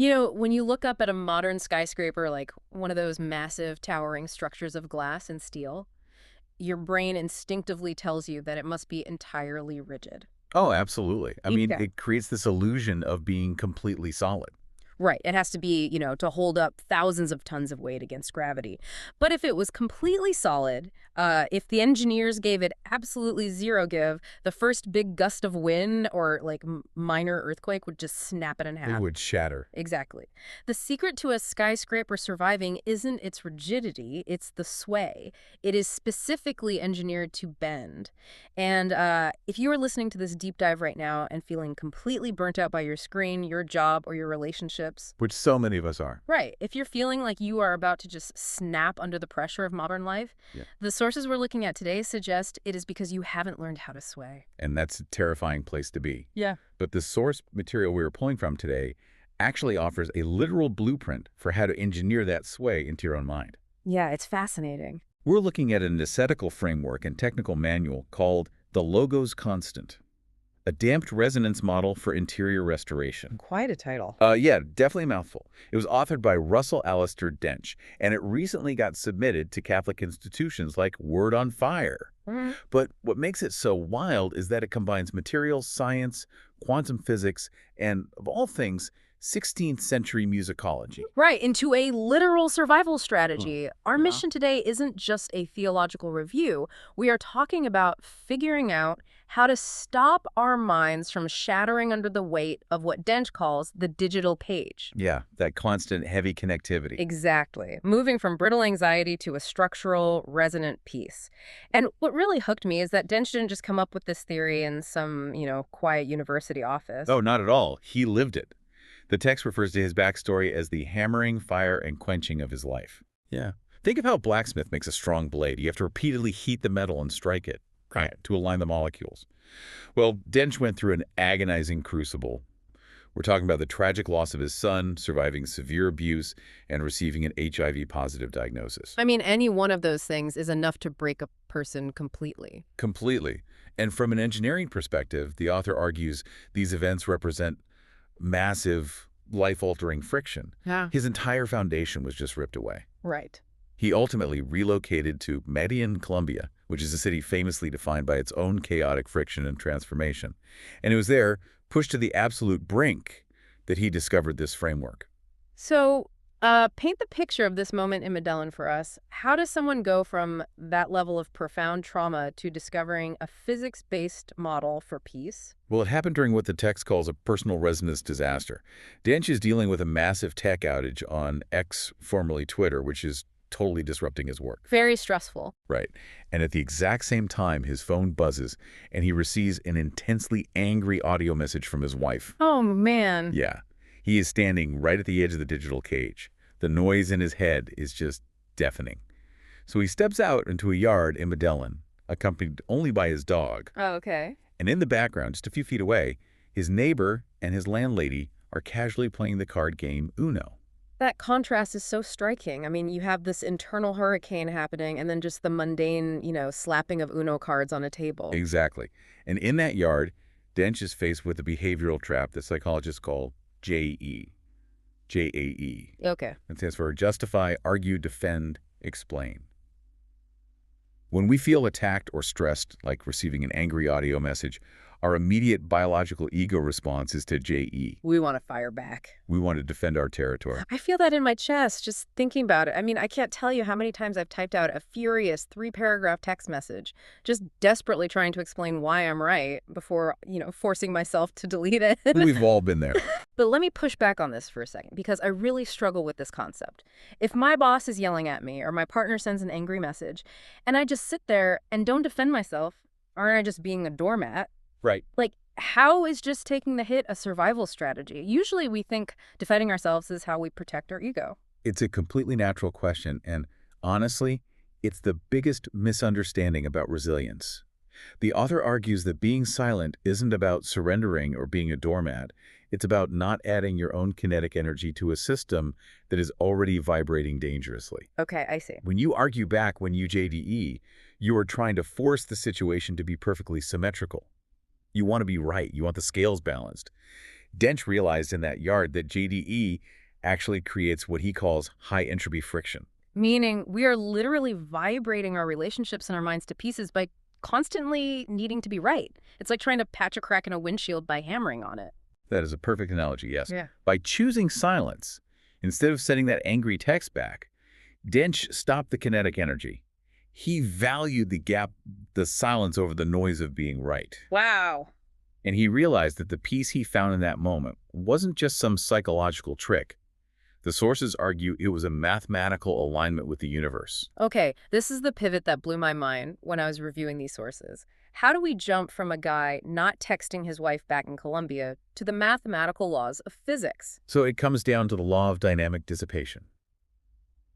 You know, when you look up at a modern skyscraper, like one of those massive towering structures of glass and steel, your brain instinctively tells you that it must be entirely rigid. Oh, absolutely. I mean, Yeah. it creates this illusion of being completely solid. Right. It has to be, to hold up thousands of tons of weight against gravity. But if it was completely solid, if the engineers gave it absolutely zero give, the first big gust of wind or like minor earthquake would just snap it in It half. would shatter. Exactly. The secret to a skyscraper surviving isn't its rigidity, it's the sway. It is specifically engineered to bend. And if you are listening to this deep dive right now and feeling completely burnt out by your screen, your job, or your relationships, Which so many of us are. right, if you're feeling like you are about to just snap under the pressure of modern life, Yeah. the sources we're looking at today suggest it is because you haven't learned how to sway. And that's a terrifying place to be. Yeah. But the source material we were pulling from today actually offers a literal blueprint for how to engineer that sway into your own mind. Yeah, it's fascinating. We're looking at an ascetical framework and technical manual called the Logos Constant, a damped resonance model for interior restoration. Quite a title. Yeah, definitely a mouthful. It was authored by Russell Alistair Dench, and it recently got submitted to Catholic institutions like Word on Fire. Mhm. But what makes it so wild is that it combines materials science, quantum physics, and, of all things, 16th century musicology. Right, into a literal survival strategy. Our Yeah. mission today isn't just a theological review. We are talking about figuring out how to stop our minds from shattering under the weight of what Dench calls the digital page. Yeah, that constant heavy connectivity. Exactly. Moving from brittle anxiety to a structural, resonant peace. And what really hooked me is that Dench didn't just come up with this theory in some, quiet university office. Oh, not at all. He lived it. The text refers to his backstory as the hammering, fire, and quenching of his life. Yeah. Think of how a blacksmith makes a strong blade. You have to repeatedly heat the metal and strike it to align the molecules. Well, Dench went through an agonizing crucible. We're talking about the tragic loss of his son, surviving severe abuse, and receiving an HIV-positive diagnosis. I mean, any one of those things is enough to break a person completely. Completely. And from an engineering perspective, the author argues these events represent massive, life-altering friction. Yeah. His entire foundation was just ripped away. Right. He ultimately relocated to Medellin, Colombia, which is a city famously defined by its own chaotic friction and transformation. And it was there, pushed to the absolute brink, that he discovered this framework. So, paint the picture of this moment in Medellin for us. How does someone go from that level of profound trauma to discovering a physics-based model for peace? Well, it happened during what the text calls a personal resonance disaster. Dench is dealing with a massive tech outage on X, formerly Twitter, which is totally disrupting his work. Very stressful. Right. And at the exact same time, his phone buzzes, and he receives an intensely angry audio message from his wife. Oh, man. Yeah. He is standing right at the edge of the digital cage. The noise in his head is just deafening. So he steps out into a yard in Medellin, accompanied only by his dog. Oh, okay. And in the background, just a few feet away, his neighbor and his landlady are casually playing the card game Uno. That contrast is so striking. I mean, you have this internal hurricane happening and then just the mundane, slapping of Uno cards on a table. Exactly. And in that yard, Dench is faced with a behavioral trap that psychologists call JE. JAE. Okay. It stands for justify, argue, defend, explain. When we feel attacked or stressed, like receiving an angry audio message, our immediate biological ego response is to JE. We want to fire back. We want to defend our territory. I feel that in my chest just thinking about it. I mean, I can't tell you how many times I've typed out a furious 3-paragraph text message, just desperately trying to explain why I'm right before, forcing myself to delete it. We've all been there. But let me push back on this for a second, because I really struggle with this concept. If my boss is yelling at me or my partner sends an angry message, and I just sit there and don't defend myself, aren't I just being a doormat? Right. Like, how is just taking the hit a survival strategy? Usually we think defending ourselves is how we protect our ego. It's a completely natural question, and honestly, it's the biggest misunderstanding about resilience. The author argues that being silent isn't about surrendering or being a doormat. It's about not adding your own kinetic energy to a system that is already vibrating dangerously. Okay, I see. When you argue back, when you JDE, you are trying to force the situation to be perfectly symmetrical. You want to be right. You want the scales balanced. Dench realized in that yard that JDE actually creates what he calls high entropy friction. Meaning we are literally vibrating our relationships and our minds to pieces by constantly needing to be right. It's like trying to patch a crack in a windshield by hammering on it. That is a perfect analogy, yes. Yeah. By choosing silence, instead of sending that angry text back, Dench stopped the kinetic energy. He valued the silence over the noise of being right. Wow. And he realized that the peace he found in that moment wasn't just some psychological trick. The sources argue it was a mathematical alignment with the universe. Okay, this is the pivot that blew my mind when I was reviewing these sources. How do we jump from a guy not texting his wife back in Colombia to the mathematical laws of physics? So it comes down to the law of dynamic dissipation.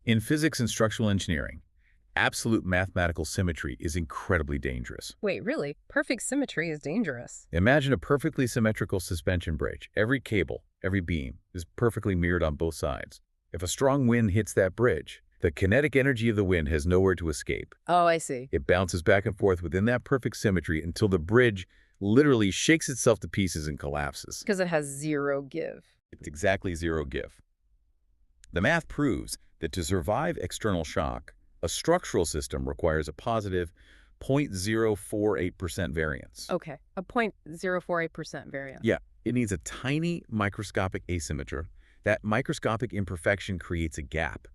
In physics and structural engineering, absolute mathematical symmetry is incredibly dangerous. Wait, really? Perfect symmetry is dangerous. Imagine a perfectly symmetrical suspension bridge. Every cable, every beam is perfectly mirrored on both sides. If a strong wind hits that bridge, the kinetic energy of the wind has nowhere to escape. Oh, I see. It bounces back and forth within that perfect symmetry until the bridge literally shakes itself to pieces and collapses. Because it has zero give. It's exactly zero give. The math proves that to survive external shock, a structural system requires a positive 0.048% variance. Okay, a 0.048% variance. Yeah, it needs a tiny microscopic asymmetry. That microscopic imperfection creates a gap.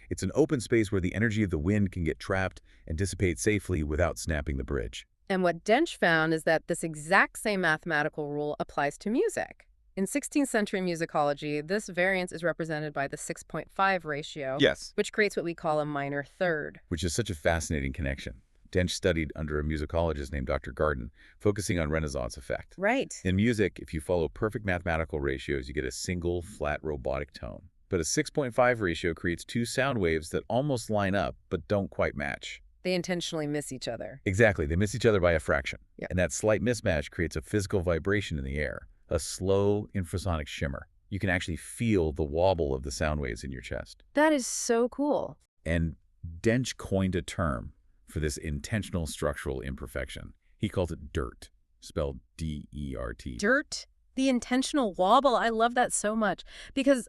It's an open space where the energy of the wind can get trapped and dissipate safely without snapping the bridge. And what Dench found is that this exact same mathematical rule applies to music. In 16th century musicology, this variance is represented by the 6.5 ratio, Yes. which creates what we call a minor third. Which is such a fascinating connection. Dench studied under a musicologist named Dr. Garden, focusing on Renaissance effect. Right. In music, if you follow perfect mathematical ratios, you get a single, flat, robotic tone. But a 6.5 ratio creates two sound waves that almost line up, but don't quite match. They intentionally miss each other. Exactly. They miss each other by a fraction. Yep. And that slight mismatch creates a physical vibration in the air, a slow infrasonic shimmer. You can actually feel the wobble of the sound waves in your chest. That is so cool. And Dench coined a term for this intentional structural imperfection. He called it DIRT, spelled D-E-R-T. Dirt, the intentional wobble. I love that so much because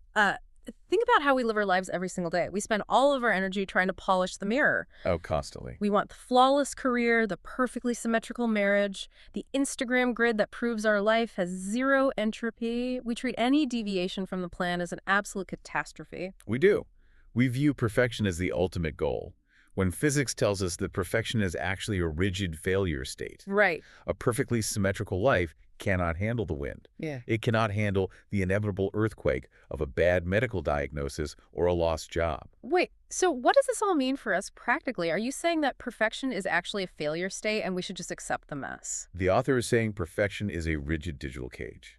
think about how we live our lives every single day. We spend all of our energy trying to polish the mirror. Oh, constantly. We want the flawless career, the perfectly symmetrical marriage, the Instagram grid that proves our life has zero entropy. We treat any deviation from the plan as an absolute catastrophe. We do. We view perfection as the ultimate goal, when physics tells us that perfection is actually a rigid failure state. Right. A perfectly symmetrical life cannot handle the wind. Yeah. It cannot handle the inevitable earthquake of a bad medical diagnosis or a lost job. Wait, so what does this all mean for us practically? Are you saying that perfection is actually a failure state and we should just accept the mess? The author is saying perfection is a rigid digital cage.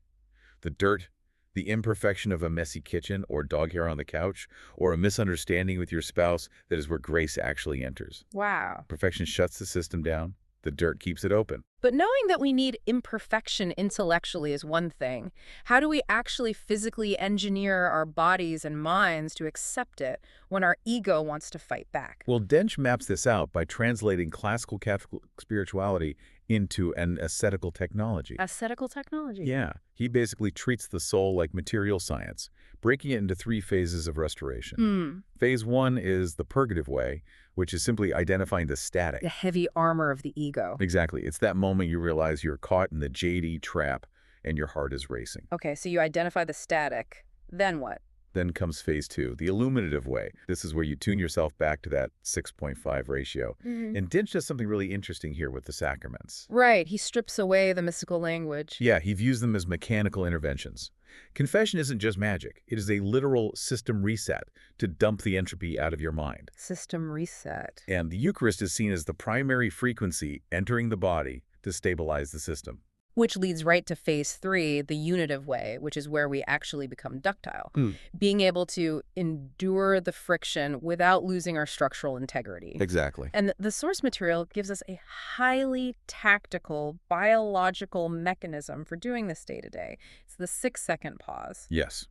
The dirt, the imperfection of a messy kitchen or dog hair on the couch, or a misunderstanding with your spouse, that is where grace actually enters. Wow. Perfection shuts the system down. The dirt keeps it open. But knowing that we need imperfection intellectually is one thing. How do we actually physically engineer our bodies and minds to accept it when our ego wants to fight back? Well, Dench maps this out by translating classical Catholic spirituality into an ascetical technology. Ascetical technology? Yeah, he basically treats the soul like material science, breaking it into 3 phases of restoration. Phase 1 is the purgative way, which is simply identifying the static. The heavy armor of the ego. Exactly. It's that moment you realize you're caught in the JD trap and your heart is racing. Okay, so you identify the static. Then what? Then comes phase 2, the illuminative way. This is where you tune yourself back to that 6.5 ratio. And Dench does something really interesting here with the sacraments. Right, he strips away the mystical language. Yeah, he views them as mechanical interventions. Confession isn't just magic. It is a literal system reset to dump the entropy out of your mind. System reset. And the Eucharist is seen as the primary frequency entering the body to stabilize the system. Which leads right to phase 3, the unitive way, which is where we actually become ductile. Being able to endure the friction without losing our structural integrity. Exactly. And the source material gives us a highly tactical, biological mechanism for doing this day to day. It's the 6-second pause. Yes.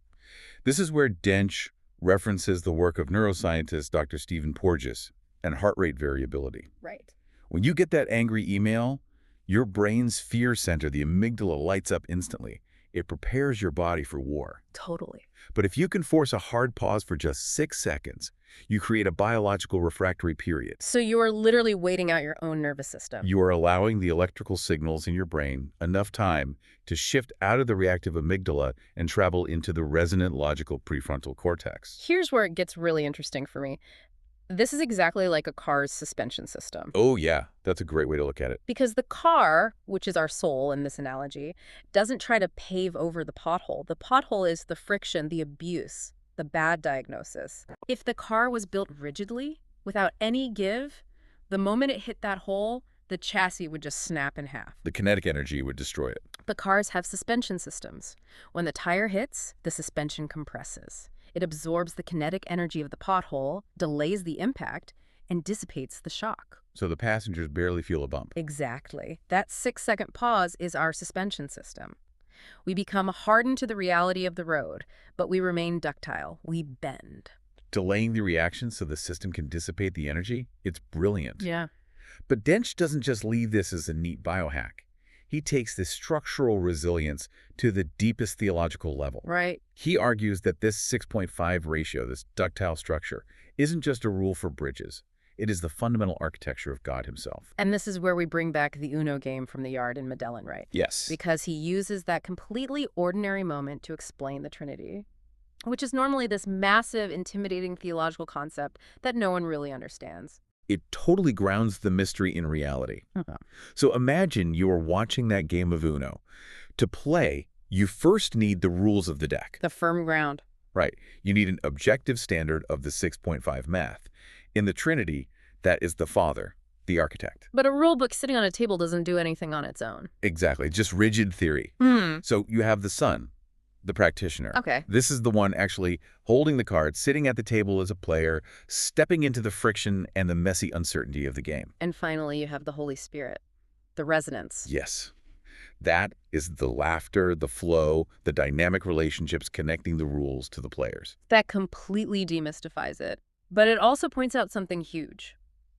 This is where Dench references the work of neuroscientist Dr. Stephen Porges and heart rate variability. Right. When you get that angry email, your brain's fear center, the amygdala, lights up instantly. It prepares your body for war. Totally. But if you can force a hard pause for just 6 seconds, you create a biological refractory period. So you are literally waiting out your own nervous system. You are allowing the electrical signals in your brain enough time to shift out of the reactive amygdala and travel into the resonant logical prefrontal cortex. Here's where it gets really interesting for me. This is exactly like a car's suspension system. Oh yeah, that's a great way to look at it. Because the car, which is our soul in this analogy, doesn't try to pave over the pothole. The pothole is the friction, the abuse, the bad diagnosis. If the car was built rigidly, without any give, the moment it hit that hole, the chassis would just snap in half. The kinetic energy would destroy it. But cars have suspension systems. When the tire hits, the suspension compresses. It absorbs the kinetic energy of the pothole, delays the impact, and dissipates the shock. So the passengers barely feel a bump. Exactly. That 6-second pause is our suspension system. We become hardened to the reality of the road, but we remain ductile. We bend. Delaying the reaction so the system can dissipate the energy? It's brilliant. Yeah. But Dench doesn't just leave this as a neat biohack. He takes this structural resilience to the deepest theological level. Right. He argues that this 6.5 ratio, this ductile structure, isn't just a rule for bridges. It is the fundamental architecture of God himself. And this is where we bring back the Uno game from the yard in Medellin, right? Yes. Because he uses that completely ordinary moment to explain the Trinity, which is normally this massive, intimidating theological concept that no one really understands. It totally grounds the mystery in reality. So imagine you are watching that game of Uno. To play, you first need the rules of the deck. The firm ground. Right. You need an objective standard of the 6.5 math. In the Trinity, that is the Father, the architect. But a rule book sitting on a table doesn't do anything on its own. Exactly. Just rigid theory. So you have the Son, the practitioner. Okay. This is the one actually holding the cards, sitting at the table as a player, stepping into the friction and the messy uncertainty of the game. And finally, you have the Holy Spirit, the resonance. Yes. That is the laughter, the flow, the dynamic relationships connecting the rules to the players. That completely demystifies it. But it also points out something huge.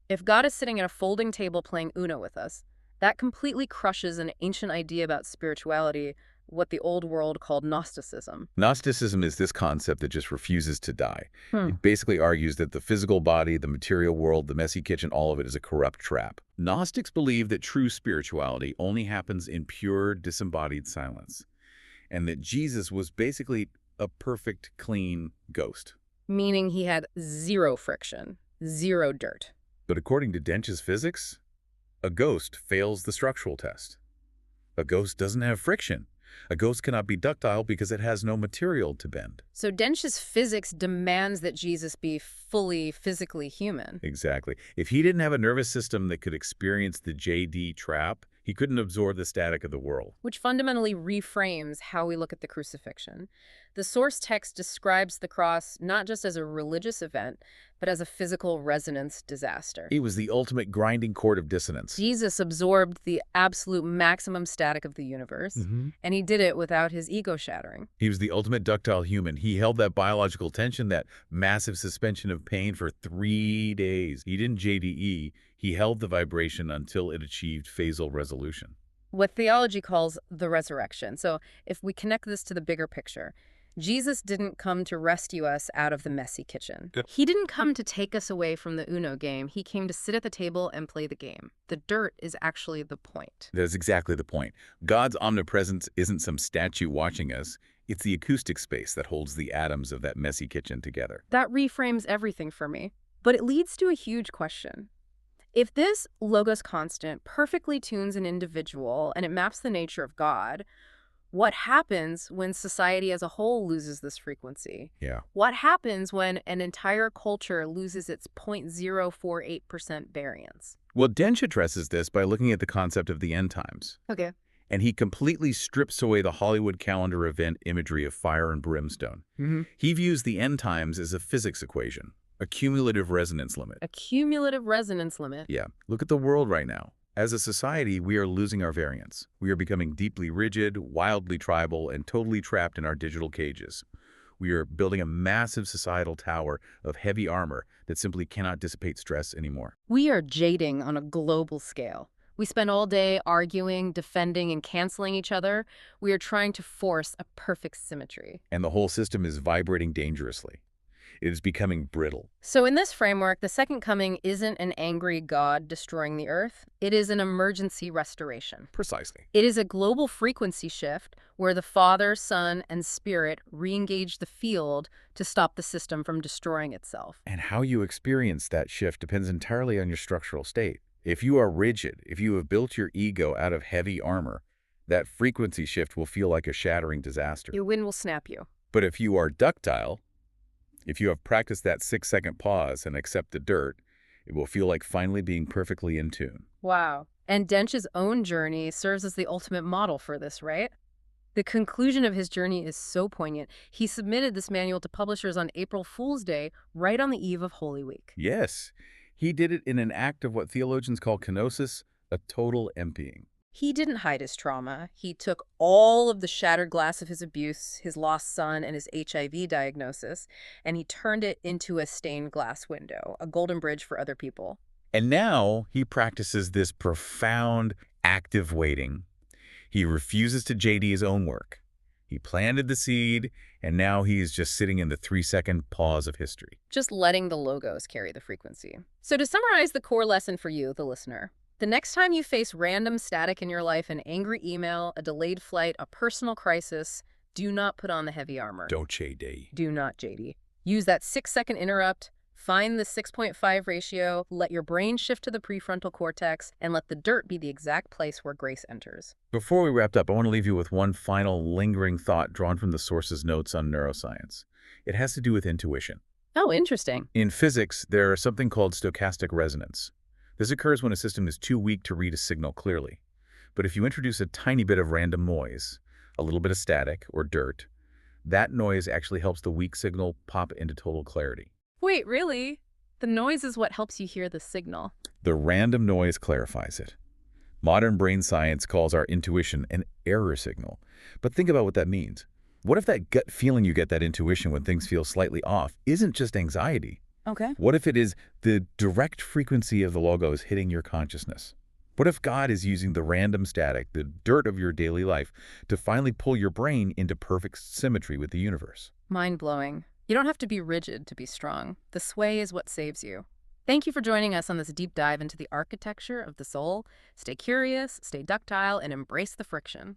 If God is sitting at a folding table playing Uno with us, that completely crushes an ancient idea about spirituality, what the old world called Gnosticism. Gnosticism is this concept that just refuses to die. It basically argues that the physical body, the material world, the messy kitchen, all of it is a corrupt trap. Gnostics believe that true spirituality only happens in pure, disembodied silence, and that Jesus was basically a perfect, clean ghost. Meaning he had zero friction, zero dirt. But according to Dench's physics, a ghost fails the structural test. A ghost doesn't have friction. A ghost cannot be ductile because it has no material to bend. So Dench's physics demands that Jesus be fully physically human. Exactly. If he didn't have a nervous system that could experience the JD trap, he couldn't absorb the static of the world. Which fundamentally reframes how we look at the crucifixion. The source text describes the cross not just as a religious event, but as a physical resonance disaster. It was the ultimate grinding chord of dissonance. Jesus absorbed the absolute maximum static of the universe, and he did it without his ego shattering. He was the ultimate ductile human. He held that biological tension, that massive suspension of pain for 3 days. He didn't JDE. He held the vibration until it achieved phasal resolution. What theology calls the resurrection. So if we connect this to the bigger picture, Jesus didn't come to rescue us out of the messy kitchen. He didn't come to take us away from the Uno game. He came to sit at the table and play the game. The dirt is actually the point. That's exactly the point. God's omnipresence isn't some statue watching us. It's the acoustic space that holds the atoms of that messy kitchen together. That reframes everything for me. But it leads to a huge question. If this logos constant perfectly tunes an individual and it maps the nature of God, what happens when society as a whole loses this frequency? Yeah. What happens when an entire culture loses its 0.048% variance? Well, Dench addresses this by looking at the concept of the end times. Okay. And he completely strips away the Hollywood calendar event imagery of fire and brimstone. He views the end times as a physics equation, a cumulative resonance limit. A cumulative resonance limit. Yeah. Look at the world right now. As a society, we are losing our variance. We are becoming deeply rigid, wildly tribal, and totally trapped in our digital cages. We are building a massive societal tower of heavy armor that simply cannot dissipate stress anymore. We are jading on a global scale. We spend all day arguing, defending, and canceling each other. We are trying to force a perfect symmetry. And the whole system is vibrating dangerously. It is becoming brittle. So in this framework, the second coming isn't an angry God destroying the earth. It is an emergency restoration. Precisely. It is a global frequency shift where the Father, Son, and Spirit re-engage the field to stop the system from destroying itself. And how you experience that shift depends entirely on your structural state. If you are rigid, if you have built your ego out of heavy armor, that frequency shift will feel like a shattering disaster. Your wind will snap you. But if you are ductile, if you have practiced that 6-second pause and accept the dirt, it will feel like finally being perfectly in tune. Wow. And Dench's own journey serves as the ultimate model for this, right? The conclusion of his journey is so poignant. He submitted this manual to publishers on April Fool's Day, right on the eve of Holy Week. Yes, he did it in an act of what theologians call kenosis, a total emptying. He didn't hide his trauma. He took all of the shattered glass of his abuse, his lost son, and his HIV diagnosis, and he turned it into a stained glass window, a golden bridge for other people. And now he practices this profound, active waiting. He refuses to JD his own work. He planted the seed, and now he is just sitting in the 3-second pause of history. Just letting the logos carry the frequency. So to summarize the core lesson for you, the listener, the next time you face random static in your life, an angry email, a delayed flight, a personal crisis, do not put on the heavy armor. Don't, JD. Do not, JD. Use that 6-second interrupt, find the 6.5 ratio, let your brain shift to the prefrontal cortex, and let the dirt be the exact place where grace enters. Before we wrap up, I want to leave you with one final lingering thought drawn from the source's notes on neuroscience. It has to do with intuition. Oh, interesting. In physics, there is something called stochastic resonance. This occurs when a system is too weak to read a signal clearly. But if you introduce a tiny bit of random noise, a little bit of static or dirt, that noise actually helps the weak signal pop into total clarity. Wait, really? The noise is what helps you hear the signal. The random noise clarifies it. Modern brain science calls our intuition an error signal. But think about what that means. What if that gut feeling you get, that intuition when things feel slightly off, isn't just anxiety? Okay. What if it is the direct frequency of the logos hitting your consciousness? What if God is using the random static, the dirt of your daily life, to finally pull your brain into perfect symmetry with the universe? Mind-blowing. You don't have to be rigid to be strong. The sway is what saves you. Thank you for joining us on this deep dive into the architecture of the soul. Stay curious, stay ductile, and embrace the friction.